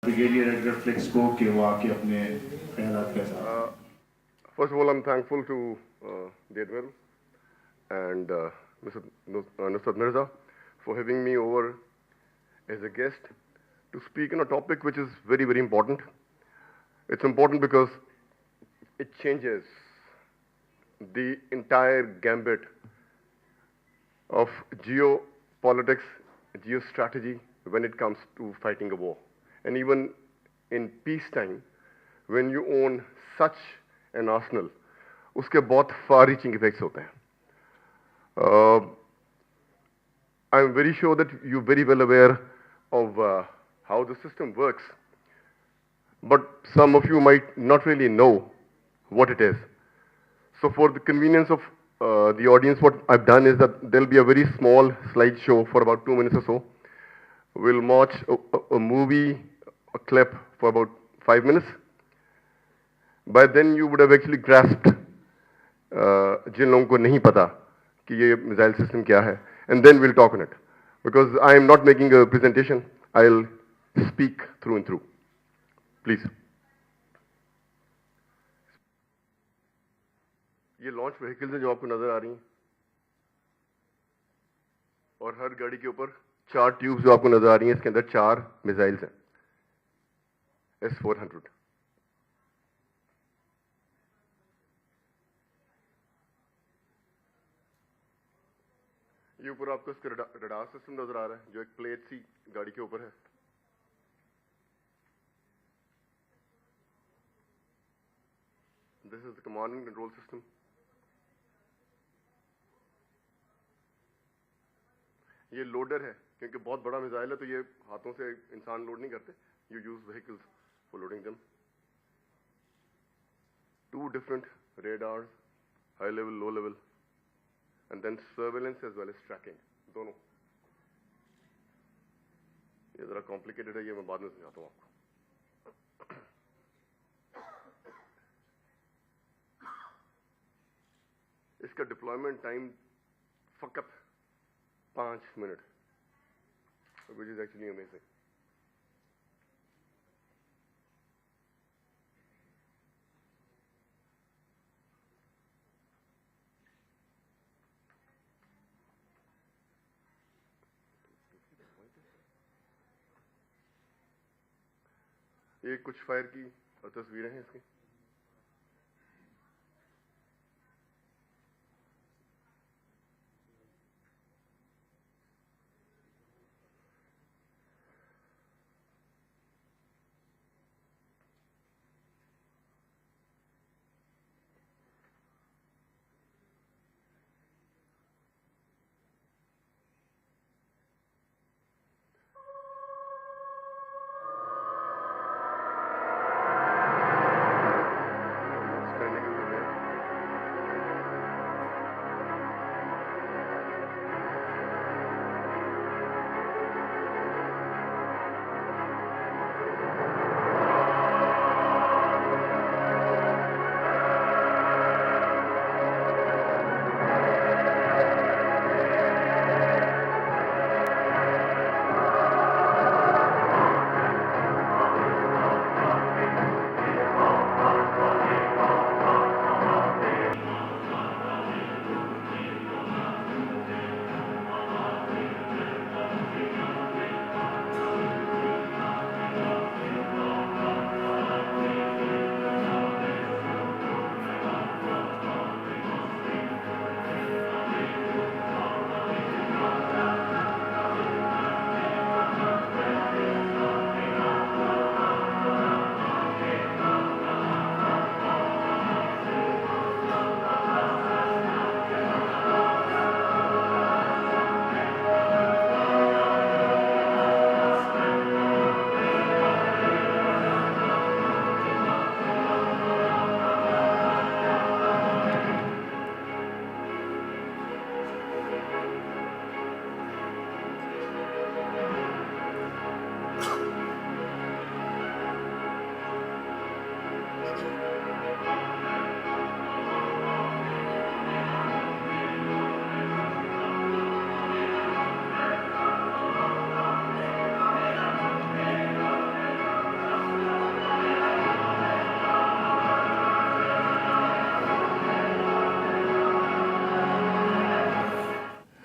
Brigadier Edgar flix को कि वो आके अपने ख्यालात के साथ. First of all, I'm thankful to the Admiral and Mr. Nusrat Mirza for having me over as a guest to speak on a topic which is very, very important. It's important because it changes the entire gambit of geopolitics, geostrategy when it comes to fighting a war. And even in peacetime, when you own such an arsenal, उसके बहुत far-reaching effects होते हैं. I'm very sure that you're very well aware of how the system works, but some of you might not really know what it is. So for the convenience of the audience, what I've done is that there'll be a very small slideshow for about 2 minutes or so. We'll watch a movie, a clip for about 5 minutes. By then you would have actually grasped जिन लोगों को नहीं पता कि ये missile system क्या है, and then we'll talk on it. Because I am not making a presentation, I'll speak through and through. Please. ये launch vehicles हैं जो आपको नजर आ रही हैं, और हर गाड़ी के ऊपर 4 ट्यूब्स जो आपको नजर आ रही हैं, इसके अंदर 4 मिसाइल्स हैं S-400. ये ऊपर आपको इसका रडार सिस्टम नजर आ रहा है जो एक प्लेट सी गाड़ी के ऊपर है. This is the command and control system. ये लोडर है क्योंकि बहुत बड़ा मिसाइल है तो ये हाथों से इंसान लोड नहीं करते. You use vehicles for loading them. 2 different radars, high level, low level, and then surveillance as well as tracking. दोनों. ये जरा complicated है, ये मैं बाद में समझाता हूँ आपको. इसका डिप्लॉयमेंट टाइम फकत 5 minute, which is actually amazing. ये कुछ फायर की तस्वीरें हैं इसकी.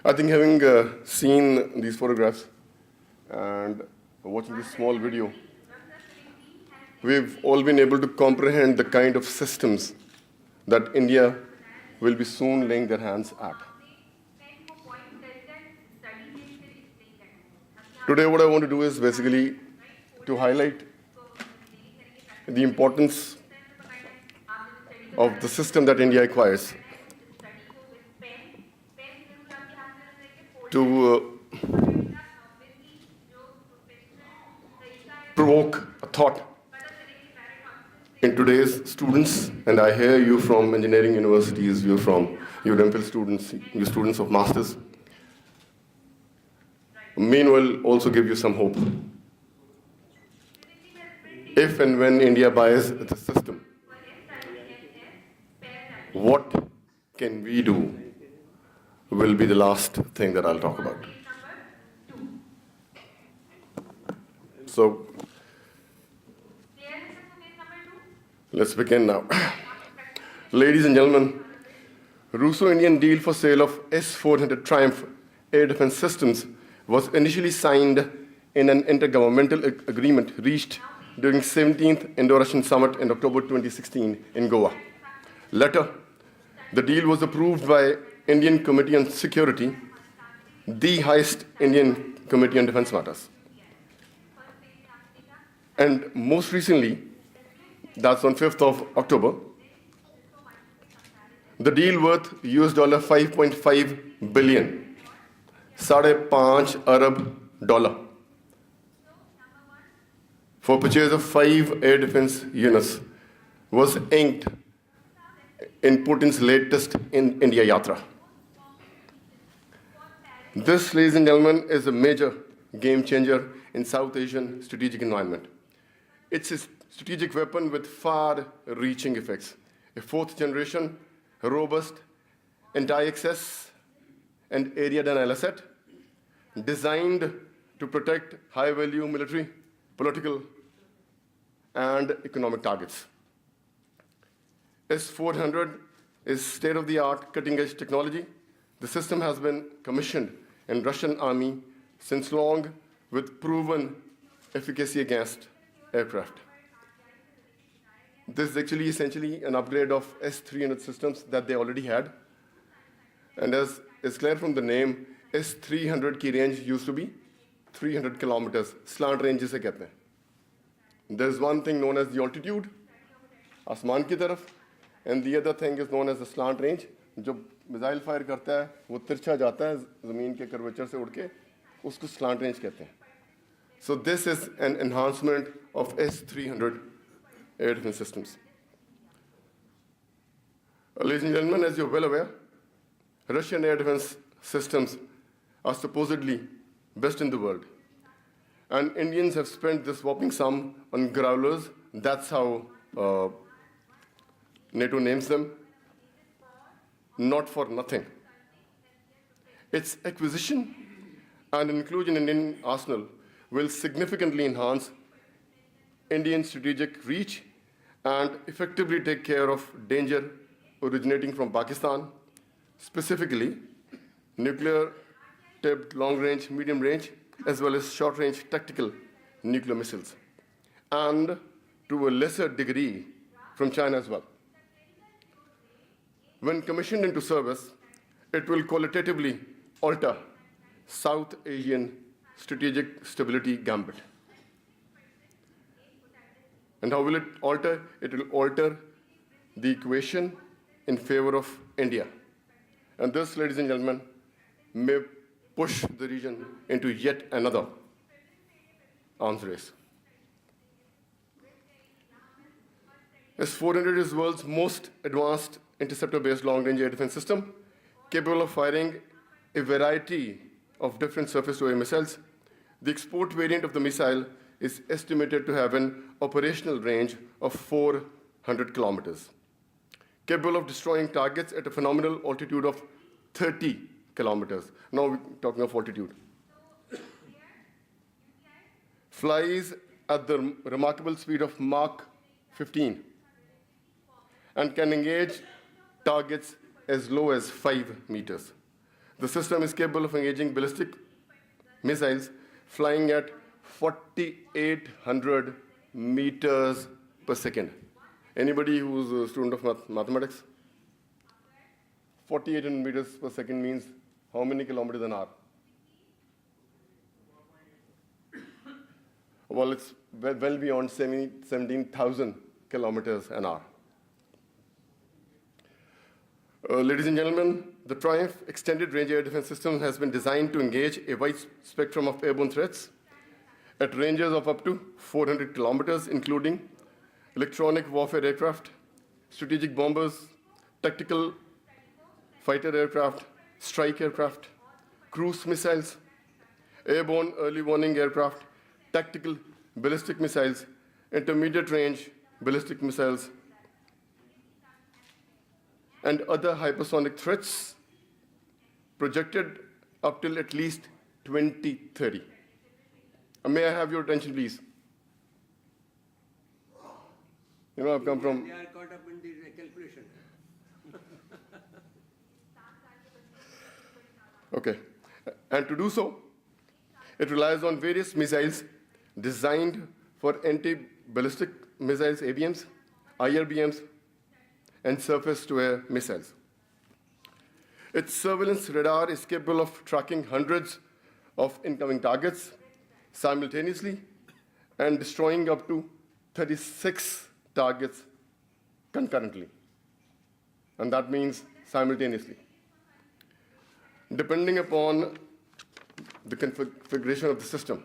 I think having seen these photographs and watching this small video, we've all been able to comprehend the kind of systems that India will be soon laying their hands at. Today, what I want to do is basically to highlight the importance of the system that India acquires to provoke a thought in today's students, and I hear you from engineering universities, you're MPhil students, you're students of masters. Meanwhile, also give you some hope. If and when India buys the system, what can we do will be the last thing that I'll talk about. So, let's begin now. Ladies and gentlemen, Russo-Indian deal for sale of S-400 Triumph air defense systems was initially signed in an intergovernmental agreement reached during 17th Indo-Russian Summit in October 2016 in Goa. Later, the deal was approved by Indian Committee on Security, the highest Indian Committee on Defense Matters. And most recently, that's on 5th of October, the deal worth $5.5 billion, $5.5 Arab, for purchase of 5 air defense units was inked in Putin's latest India Yatra. This, ladies and gentlemen, is a major game changer in South Asian strategic environment. It's a strategic weapon with far-reaching effects. A 4th generation, robust, anti-access and area-denial asset, designed to protect high-value military, political, and economic targets. S-400 is state-of-the-art, cutting-edge technology. The system has been commissioned in Russian army since long, with proven efficacy against aircraft. This is actually essentially an upgrade of S-300 systems that they already had. And as is clear from the name, S-300 की range used to be 300 kilometers. Slant range जिसे कहते हैं. There's one thing known as the altitude, आसमान की तरफ, and the other thing is known as the slant range. जब missile fire करता है, वो तिरछा जाता है ज़मीन के कर्वेचर से उड़ के, उसको slant range कहते हैं. So this is an enhancement of S-300 air defense systems. Ladies and gentlemen, as you're well aware, Russian air defense systems are supposedly best in the world. And Indians have spent this whopping sum on growlers. That's how NATO names them. Not for nothing. Its acquisition and inclusion in Indian arsenal will significantly enhance Indian strategic reach and effectively take care of danger originating from Pakistan, specifically nuclear-tipped long-range, medium-range, as well as short-range tactical nuclear missiles, and to a lesser degree from China as well. When commissioned into service, it will qualitatively alter South Asian strategic stability gambit. And how will it alter? It will alter the equation in favor of India. And this, ladies and gentlemen, may push the region into yet another arms race. S-400 is the world's most advanced interceptor-based long-range air defense system, capable of firing a variety of different surface-to-air missiles. The export variant of the missile is estimated to have an operational range of 400 kilometers, capable of destroying targets at a phenomenal altitude of 30 kilometers. Now we're talking of altitude. Flies at the remarkable speed of Mach 15 and can engage targets as low as 5 meters. The system is capable of engaging ballistic missiles flying at 4,800 meters per second. Anybody who's a student of mathematics? 4,800 meters per second means how many kilometers an hour? Well, it's well beyond 17,000 kilometers an hour. Ladies and gentlemen, the Triumph Extended Range Air Defense System has been designed to engage a wide spectrum of airborne threats at ranges of up to 400 kilometers, including electronic warfare aircraft, strategic bombers, tactical fighter aircraft, strike aircraft, cruise missiles, airborne early warning aircraft, tactical ballistic missiles, intermediate range ballistic missiles, and other hypersonic threats projected up till at least 2030. May I have your attention, please? You know, I've come from... They are caught up in the calculation. Okay. And to do so, it relies on various missiles designed for anti-ballistic missiles, ABMs, IRBMs, and surface-to-air missiles. Its surveillance radar is capable of tracking hundreds of incoming targets simultaneously and destroying up to 36 targets concurrently. And that means simultaneously. Depending upon the configuration of the system,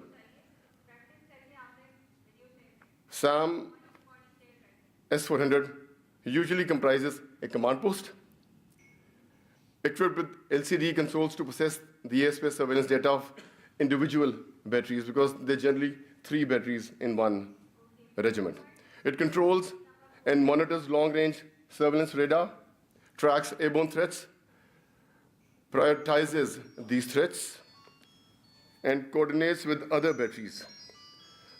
SAM S400 usually comprises a command post equipped with LCD consoles to process the airspace surveillance data of individual batteries, because they're generally 3 batteries in one regiment. It controls and monitors long-range surveillance radar, tracks airborne threats, prioritizes these threats, and coordinates with other batteries.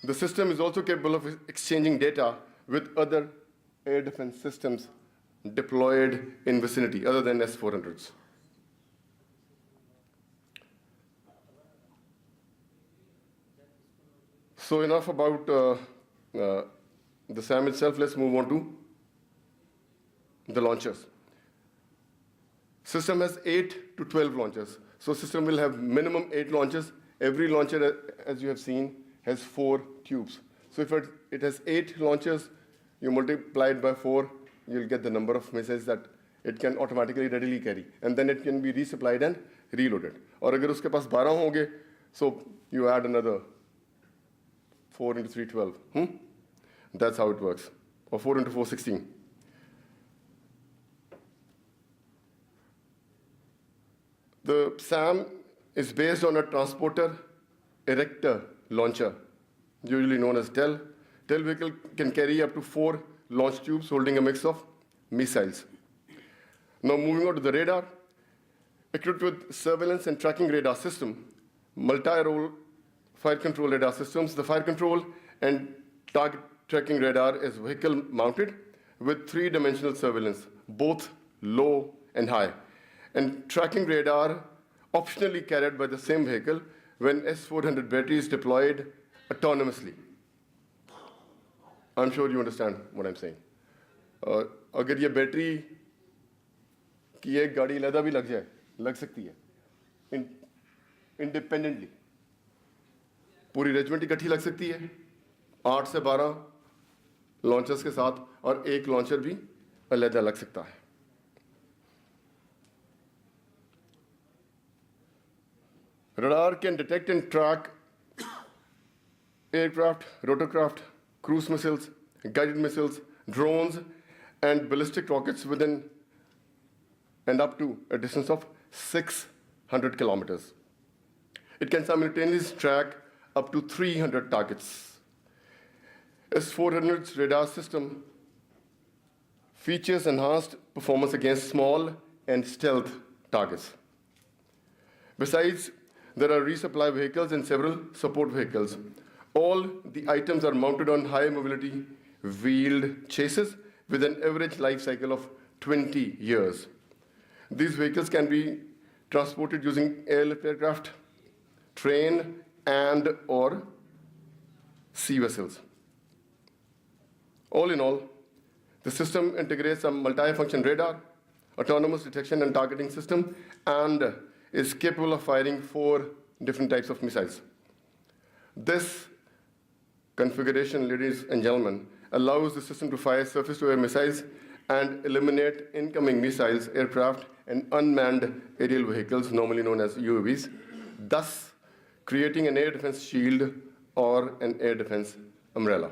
The system is also capable of exchanging data with other air defense systems deployed in vicinity other than S-400s. So enough about the SAM itself. Let's move on to the launchers. System has 8 to 12 launchers. So system will have minimum 8 launchers. Every launcher, as you have seen, has 4 tubes. So if it has 8 launchers, you multiply it by 4, you'll get the number of missiles that it can automatically readily carry. And then it can be resupplied and reloaded. Or agar uske paas 12 honge, so you add another 4 into 3, 12. That's how it works. Or 4 into 4, 16. The SAM is based on a transporter erector launcher, usually known as TEL. TEL vehicle can carry up to 4 launch tubes holding a mix of missiles. Now moving on to the radar. Equipped with surveillance and tracking radar system, multi-role fire control radar systems, the fire control and target tracking radar is vehicle mounted with 3-dimensional surveillance, both low and high, and tracking radar optionally carried by the same vehicle when S-400 battery is deployed autonomously. I'm sure you understand what I'm saying. अगर ये battery की एक गाड़ी लदा भी लग जाए, लग सकती है, इंडिपेंडेंटली पूरी रेजिमेंट इकट्ठी लग सकती है 8 से 12 लॉन्चर्स के साथ, और एक लॉन्चर भी अलग लग सकता है. Radar can detect and track aircraft, rotorcraft, cruise missiles, guided missiles, drones, and ballistic rockets within and up to a distance of 600 kilometers. It can simultaneously track up to 300 targets. S-400's radar system features enhanced performance against small and stealth targets. Besides, there are resupply vehicles and several support vehicles. All the items are mounted on high mobility wheeled chassis with an average life cycle of 20 years. These vehicles can be transported using airlift aircraft, train, and or sea vessels. All in all, the system integrates a multi-function radar, autonomous detection and targeting system, and is capable of firing 4 different types of missiles. This configuration, ladies and gentlemen, allows the system to fire surface-to-air missiles and eliminate incoming missiles, aircraft, and unmanned aerial vehicles, normally known as UAVs, thus creating an air defense shield or an air defense umbrella.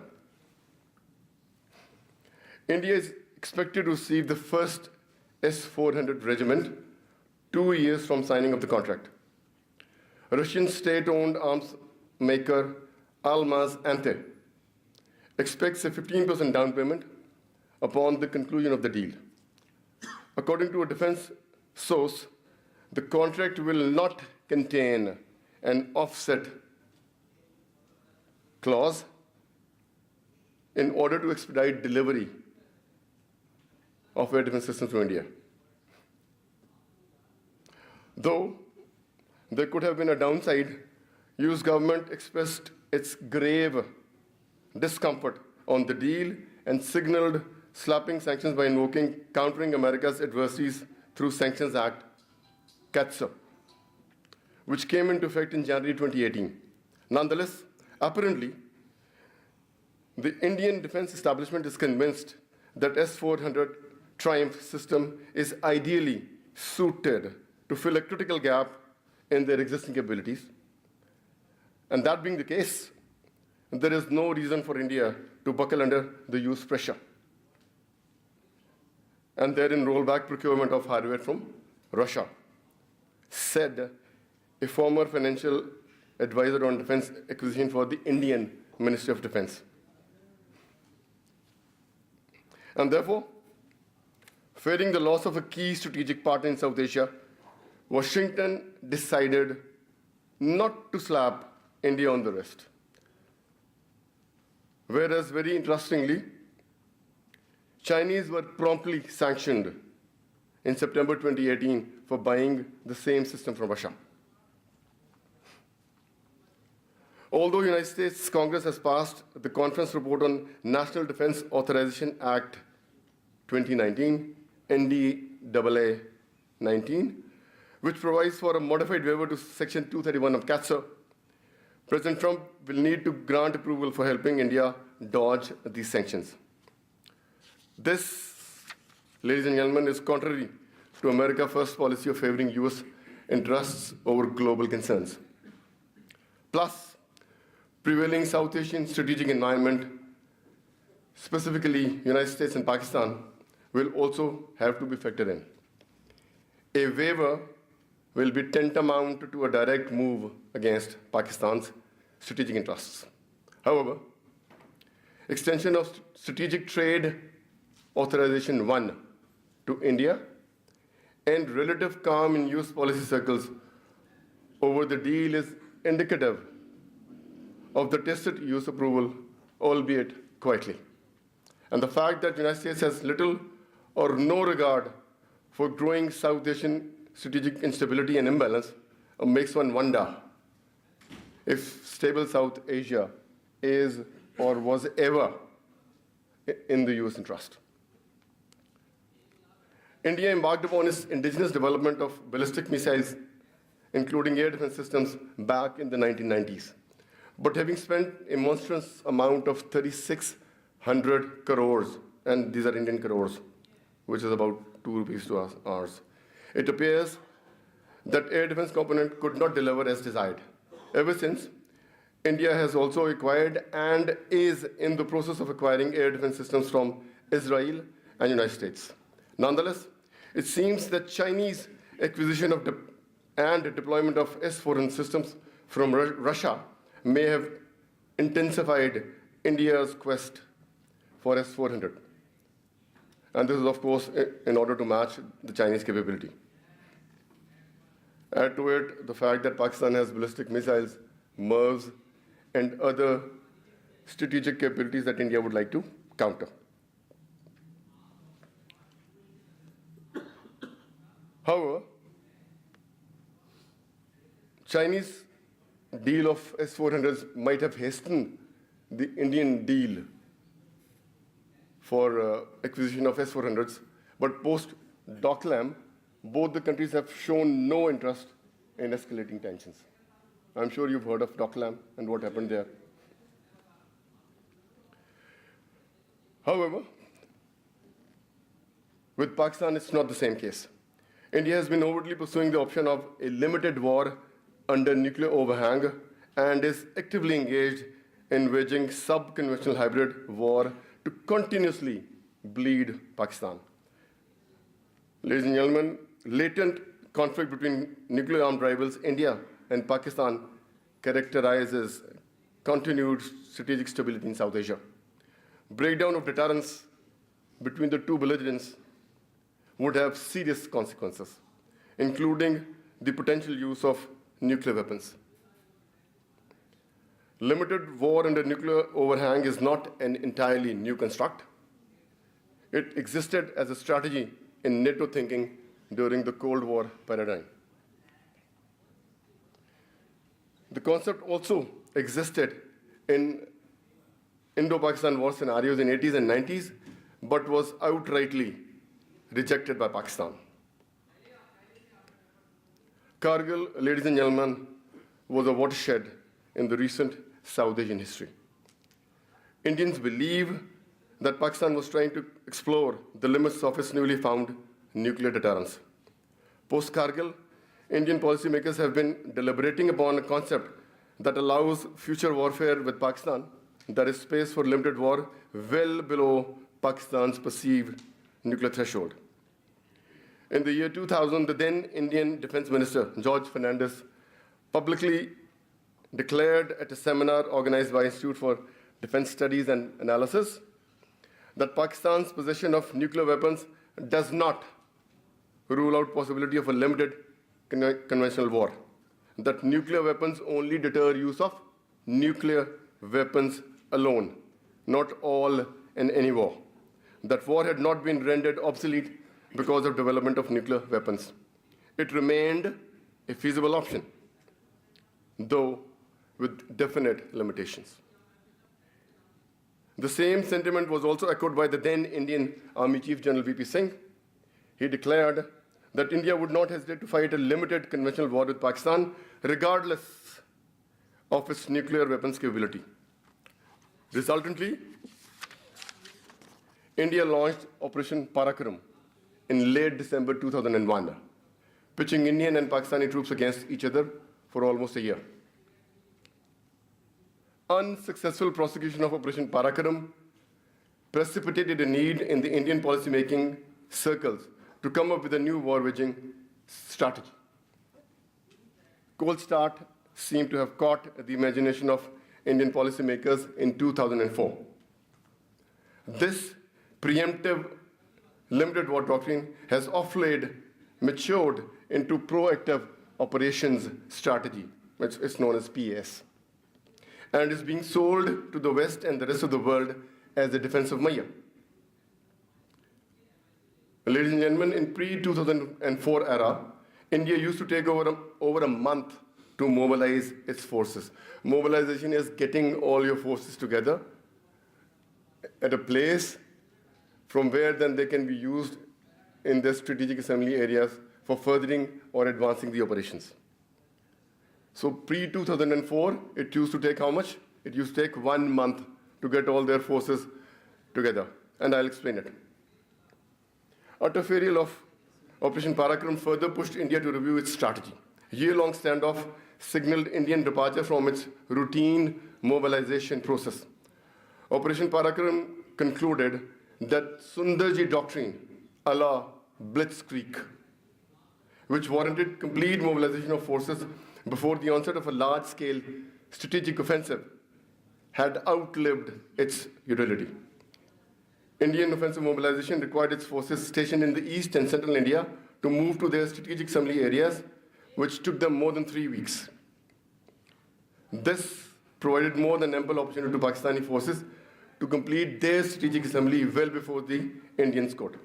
India is expected to receive the first S-400 regiment 2 years from signing of the contract. Russian state-owned arms maker Almaz-Antey expects a 15% down payment upon the conclusion of the deal. According to a defense source, the contract will not contain an offset clause in order to expedite delivery of air defense systems to India. Though there could have been a downside, US government expressed its grave discomfort on the deal and signaled slapping sanctions by invoking countering America's adversaries through Sanctions Act, CATSA, which came into effect in January 2018. Nonetheless, apparently, the Indian defense establishment is convinced that S-400 Triumph system is ideally suited to fill a critical gap in their existing capabilities. And that being the case, there is no reason for India to buckle under the US pressure and therein roll back procurement of hardware from Russia, said a former financial advisor on defense acquisition for the Indian Ministry of Defense. And therefore, fearing the loss of a key strategic partner in South Asia, Washington decided not to slap India on the wrist. Whereas, very interestingly, Chinese were promptly sanctioned in September 2018 for buying the same system from Russia. Although the United States Congress has passed the Conference Report on National Defense Authorization Act 2019, NDAA 19, which provides for a modified waiver to Section 231 of CATSA, President Trump will need to grant approval for helping India dodge these sanctions. This, ladies and gentlemen, is contrary to America's first policy of favoring US interests over global concerns. Plus, prevailing South Asian strategic environment, specifically United States and Pakistan, will also have to be factored in. A waiver will be tantamount to a direct move against Pakistan's strategic interests. However, extension of Strategic Trade Authorization 1 to India and relative calm in US policy circles over the deal is indicative of the tested US approval, albeit quietly. And the fact that the United States has little or no regard for growing South Asian strategic instability and imbalance makes one wonder if stable South Asia is or was ever in the US interest. India embarked upon its indigenous development of ballistic missiles, including air defense systems, back in the 1990s. But having spent a monstrous amount of 3,600 crores, and these are Indian crores, which is about 2 rupees to ours, it appears that air defense component could not deliver as desired. Ever since, India has also acquired and is in the process of acquiring air defense systems from Israel and United States. Nonetheless, it seems that Chinese acquisition of and deployment of S-400 systems from Russia may have intensified India's quest for S-400. And this is, of course, in order to match the Chinese capability. Add to it the fact that Pakistan has ballistic missiles, MIRVs, and other strategic capabilities that India would like to counter. However, Chinese deal of S-400s might have hastened the Indian deal for acquisition of S-400s, but post-Doklam, both the countries have shown no interest in escalating tensions. I'm sure you've heard of Doklam and what happened there. However, with Pakistan, it's not the same case. India has been overtly pursuing the option of a limited war under nuclear overhang and is actively engaged in waging sub-conventional hybrid war to continuously bleed Pakistan. Ladies and gentlemen, latent conflict between nuclear-armed rivals India and Pakistan characterizes continued strategic stability in South Asia. Breakdown of deterrence between the two belligerents would have serious consequences, including the potential use of nuclear weapons. Limited war under nuclear overhang is not an entirely new construct. It existed as a strategy in NATO thinking during the Cold War paradigm. The concept also existed in Indo-Pakistan war scenarios in 80s and 90s, but was outrightly rejected by Pakistan. Kargil, ladies and gentlemen, was a watershed in the recent South Asian history. Indians believe that Pakistan was trying to explore the limits of its newly found nuclear deterrence. Post-Kargil, Indian policymakers have been deliberating upon a concept that allows future warfare with Pakistan, that is space for limited war well below Pakistan's perceived nuclear threshold. In the year 2000, the then Indian Defense Minister, George Fernandez, publicly declared at a seminar organized by Institute for Defense Studies and Analysis that Pakistan's possession of nuclear weapons does not rule out possibility of a limited conventional war, that nuclear weapons only deter use of nuclear weapons alone, not all in any war, that war had not been rendered obsolete because of development of nuclear weapons. It remained a feasible option, though with definite limitations. The same sentiment was also echoed by the then Indian Army Chief General V.P. Singh. He declared that India would not hesitate to fight a limited conventional war with Pakistan, regardless of its nuclear weapons capability. Resultantly, India launched Operation Parakram in late December 2001, pitching Indian and Pakistani troops against each other for almost a year. Unsuccessful prosecution of Operation Parakram precipitated a need in the Indian policymaking circles to come up with a new war-waging strategy. Cold start seemed to have caught the imagination of Indian policymakers in 2004. This preemptive limited war doctrine has of late matured into proactive operations strategy, which is known as PAS, and is being sold to the West and the rest of the world as a defensive measure. Ladies and gentlemen, in pre-2004 era, India used to take over a month to mobilize its forces. Mobilization is getting all your forces together at a place from where then they can be used in the strategic assembly areas for furthering or advancing the operations. So pre-2004, it used to take how much? It used to take 1 month to get all their forces together, and I'll explain it. Utter failure of Operation Parakram further pushed India to review its strategy. Year-long standoff signaled Indian departure from its routine mobilization process. Operation Parakram concluded that Sundarji doctrine, a la Blitzkrieg, which warranted complete mobilization of forces before the onset of a large-scale strategic offensive, had outlived its utility. Indian offensive mobilization required its forces stationed in the east and central India to move to their strategic assembly areas, which took them more than 3 weeks. This provided more than ample opportunity to Pakistani forces to complete their strategic assembly well before the Indians could.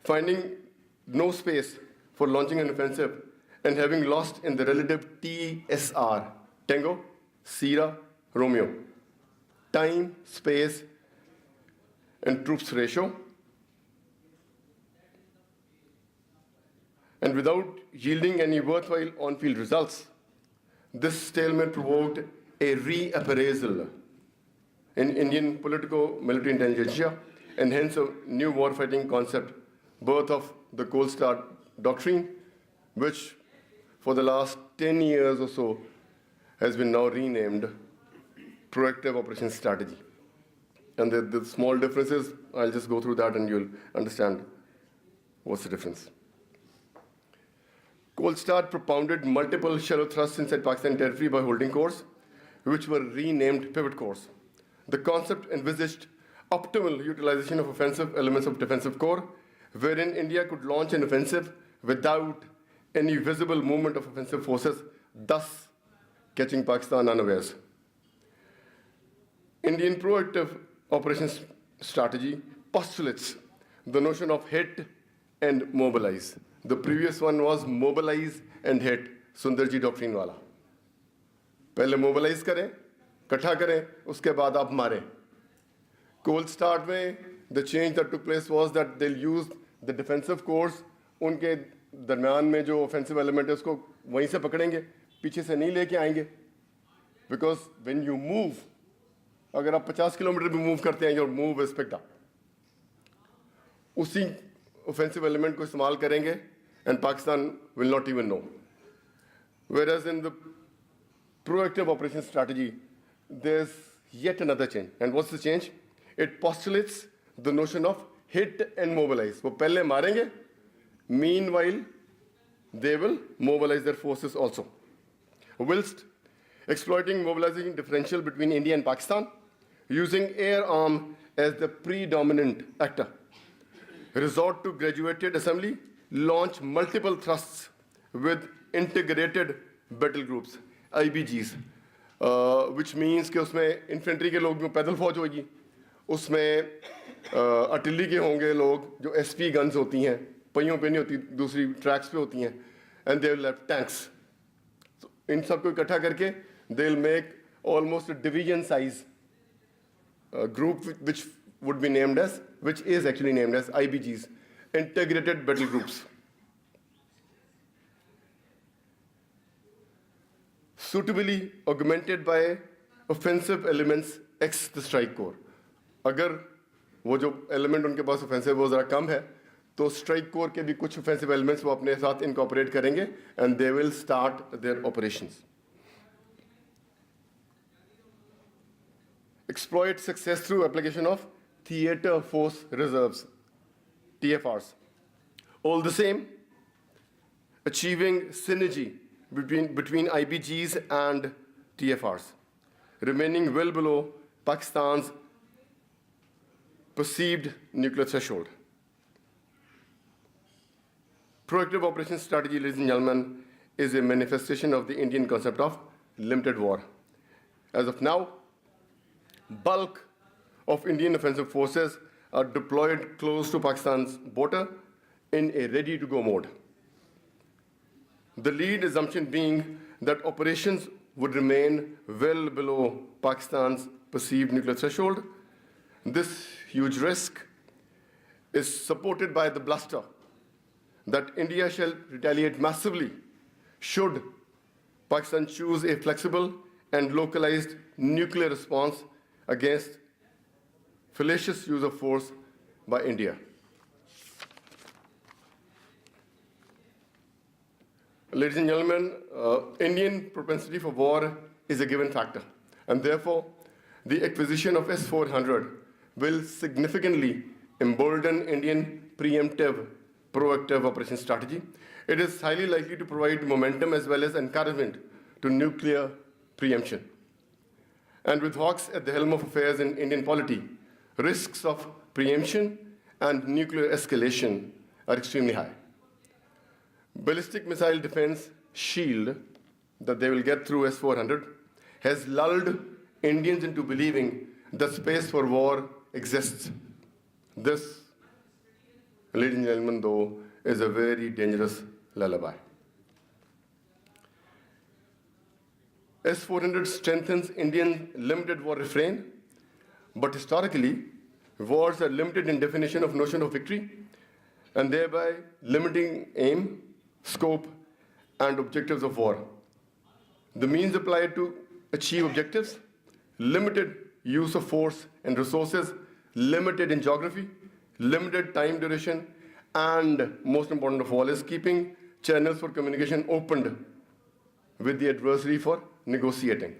Finding no space for launching an offensive and having lost in the relative TSR, Tango, Sierra, Romeo, time, space, and troops ratio, and without yielding any worthwhile on-field results, this stalemate provoked a reappraisal in Indian politico-military intelligentsia, and hence a new warfighting concept, birth of the Cold Start doctrine, which for the last 10 years or so has been now renamed Proactive Operations Strategy. And the small differences, I'll just go through that and you'll understand what's the difference. Cold Start propounded multiple shallow thrusts inside Pakistan territory by holding corps, which were renamed pivot corps. The concept envisaged optimal utilization of offensive elements of defensive corps, wherein India could launch an offensive without any visible movement of offensive forces, thus catching Pakistan unawares. Indian proactive operations strategy postulates the notion of hit and mobilize. The previous one was mobilize and hit, Sundarji doctrine wala. पहले mobilize करें, इकट्ठा करें, उसके बाद आप मारें. Cold Start में the change that took place was that they'll use the defensive corps, उनके दरमियान में जो offensive element है उसको वहीं से पकड़ेंगे, पीछे से नहीं लेके आएंगे. Because when you move, अगर आप 50 किलोमीटर भी move करते हैं, your move is picked up. उसी offensive element को इस्तेमाल करेंगे, and Pakistan will not even know. Whereas in the proactive operation strategy, there's yet another change. And what's the change? It postulates the notion of hit and mobilize. वो पहले मारेंगे, meanwhile, they will mobilize their forces also. Whilst exploiting mobilizing differential between India and Pakistan, using air arm as the predominant actor, resort to graduated assembly, launch multiple thrusts with integrated battle groups, IBGs, which means कि उसमें infantry के लोग जो पैदल फौज होगी, उसमें artillery के होंगे लोग जो SP guns होती हैं, पहियों पे नहीं होती, दूसरी tracks पे होती हैं, and they will have tanks. So इन सबको इकट्ठा करके they'll make almost a division size group which would be named as, which is actually named as IBGs, integrated battle groups. Suitably augmented by offensive elements ex the strike corps. अगर वो जो element उनके पास offensive वो ज़रा कम है, तो strike corps के भी कुछ offensive elements वो अपने साथ incorporate करेंगे, and they will start their operations. Exploit success through application of theater force reserves, TFRs. All the same, achieving synergy between IBGs and TFRs, remaining well below Pakistan's perceived nuclear threshold. Proactive operations strategy, ladies and gentlemen, is a manifestation of the Indian concept of limited war. As of now, bulk of Indian offensive forces are deployed close to Pakistan's border in a ready-to-go mode. The lead assumption being that operations would remain well below Pakistan's perceived nuclear threshold. This huge risk is supported by the bluster that India shall retaliate massively should Pakistan choose a flexible and localized nuclear response against fallacious use of force by India. Ladies and gentlemen, Indian propensity for war is a given factor, and therefore the acquisition of S-400 will significantly embolden Indian preemptive, proactive operation strategy. It is highly likely to provide momentum as well as encouragement to nuclear preemption. And with Hawks at the helm of affairs in Indian polity, risks of preemption and nuclear escalation are extremely high. Ballistic missile defense shield that they will get through S-400 has lulled Indians into believing that space for war exists. This, ladies and gentlemen, though, is a very dangerous lullaby. S-400 strengthens Indian limited war refrain, but historically, wars are limited in definition of notion of victory, and thereby limiting aim, scope, and objectives of war. The means applied to achieve objectives, limited use of force and resources, limited in geography, limited time duration, and most important of all is keeping channels for communication opened with the adversary for negotiating.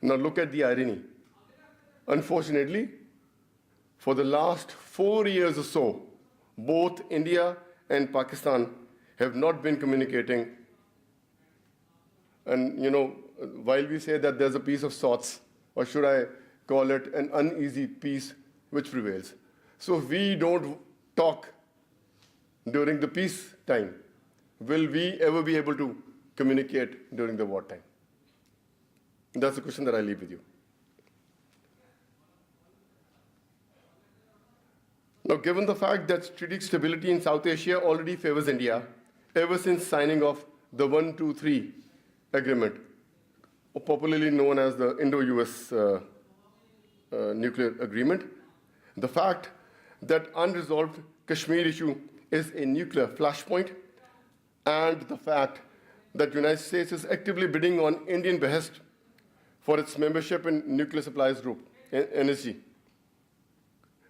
Now look at the irony. Unfortunately, for the last 4 years or so, both India and Pakistan have not been communicating. And while we say that there's a peace of sorts, or should I call it an uneasy peace which prevails. So if we don't talk during the peace time, will we ever be able to communicate during the wartime? That's the question that I leave with you. Now, given the fact that strategic stability in South Asia already favors India, ever since signing of the 123 agreement, popularly known as the Indo-US nuclear agreement, the fact that unresolved Kashmir issue is a nuclear flashpoint, and the fact that the United States is actively bidding on Indian behest for its membership in Nuclear Supplies Group, NSG.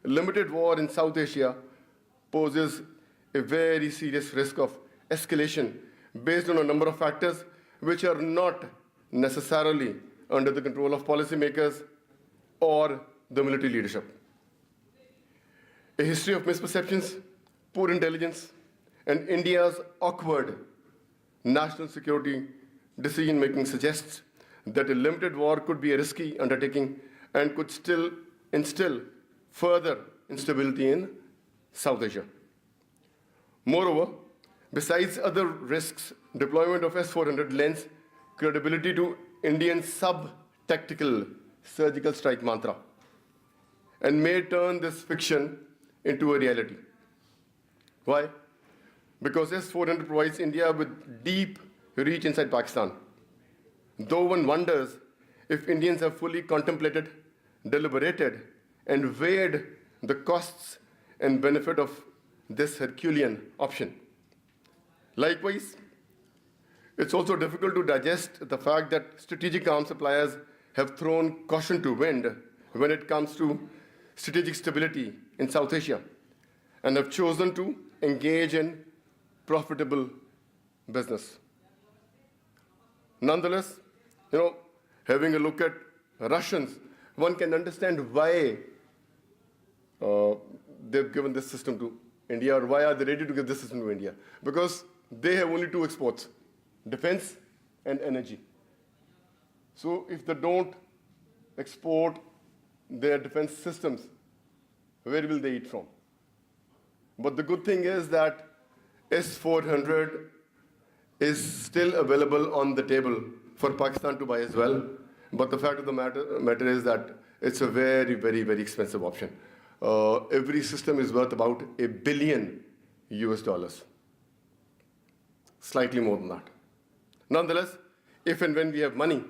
Limited war in South Asia poses a very serious risk of escalation based on a number of factors which are not necessarily under the control of policymakers or the military leadership. A history of misperceptions, poor intelligence, and India's awkward national security decision-making suggests that a limited war could be a risky undertaking and could still instill further instability in South Asia. Moreover, besides other risks, deployment of S-400 lends credibility to Indian sub-tactical surgical strike mantra and may turn this fiction into a reality. Why? Because S-400 provides India with deep reach inside Pakistan. Though one wonders if Indians have fully contemplated, deliberated, and weighed the costs and benefit of this Herculean option. Likewise, it's also difficult to digest the fact that strategic arms suppliers have thrown caution to wind when it comes to strategic stability in South Asia and have chosen to engage in profitable business. Nonetheless, having a look at Russians, one can understand why they've given this system to India, or why are they ready to give this system to India? Because they have only two exports, defense and energy. So if they don't export their defense systems, where will they eat from? But the good thing is that S-400 is still available on the table for Pakistan to buy as well. But the fact of the matter is that it's a very, very, very expensive option. Every system is worth about $1 billion US, slightly more than that. Nonetheless, if and when we have money,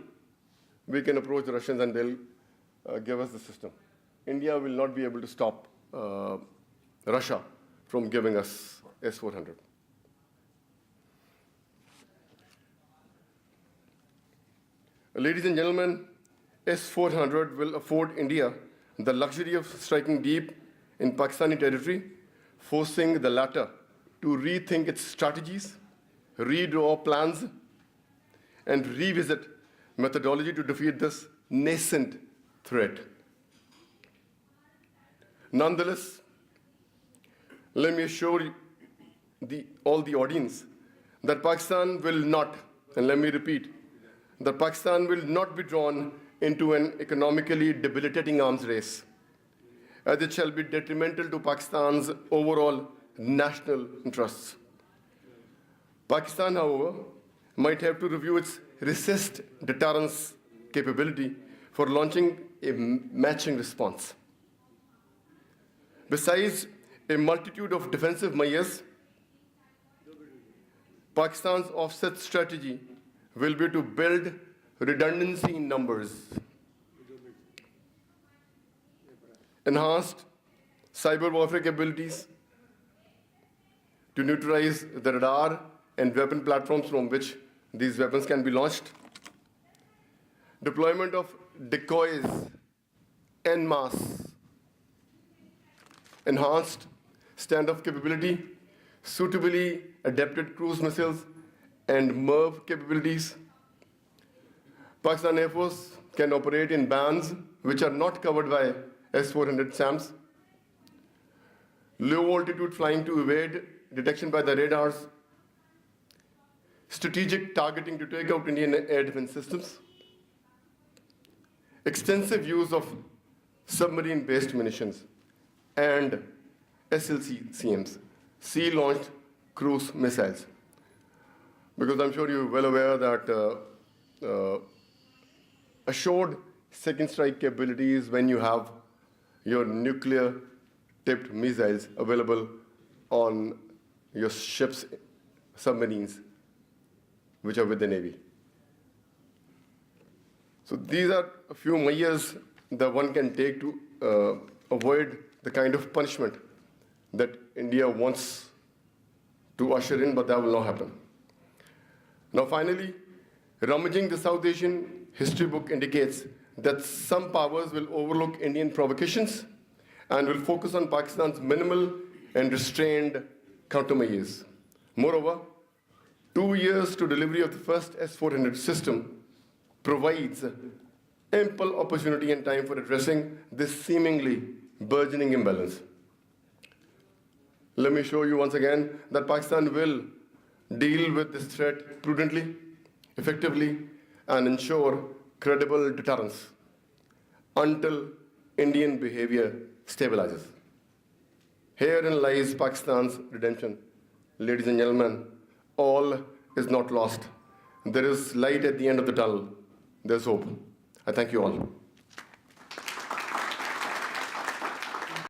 we can approach the Russians and they'll give us the system. India will not be able to stop Russia from giving us S-400. Ladies and gentlemen, S-400 will afford India the luxury of striking deep in Pakistani territory, forcing the latter to rethink its strategies, redraw plans, and revisit methodology to defeat this nascent threat. Nonetheless, let me assure all the audience that Pakistan will not, and let me repeat, that Pakistan will not be drawn into an economically debilitating arms race, as it shall be detrimental to Pakistan's overall national interests. Pakistan, however, might have to review its resist deterrence capability for launching a matching response. Besides a multitude of defensive measures, Pakistan's offset strategy will be to build redundancy in numbers, enhanced cyber warfare capabilities to neutralize the radar and weapon platforms from which these weapons can be launched, deployment of decoys en masse, enhanced standoff capability, suitably adapted cruise missiles, and MIRV capabilities. Pakistan Air Force can operate in bands which are not covered by S-400 SAMs. Low altitude flying to evade detection by the radars. Strategic targeting to take out Indian air defense systems. Extensive use of submarine-based munitions and SLCMs, sea-launched cruise missiles. Because I'm sure you're well aware that assured second strike capabilities when you have your nuclear-tipped missiles available on your ships, submarines, which are with the Navy. So these are a few measures that one can take to avoid the kind of punishment that India wants to usher in, but that will not happen. Now finally, rummaging the South Asian history book indicates that some powers will overlook Indian provocations and will focus on Pakistan's minimal and restrained countermeasures. Moreover, 2 years to delivery of the first S-400 system provides ample opportunity and time for addressing this seemingly burgeoning imbalance. Let me show you once again that Pakistan will deal with this threat prudently, effectively, and ensure credible deterrence until Indian behavior stabilizes. Herein lies Pakistan's redemption. Ladies and gentlemen, all is not lost. There is light at the end of the tunnel. There's hope. I thank you all.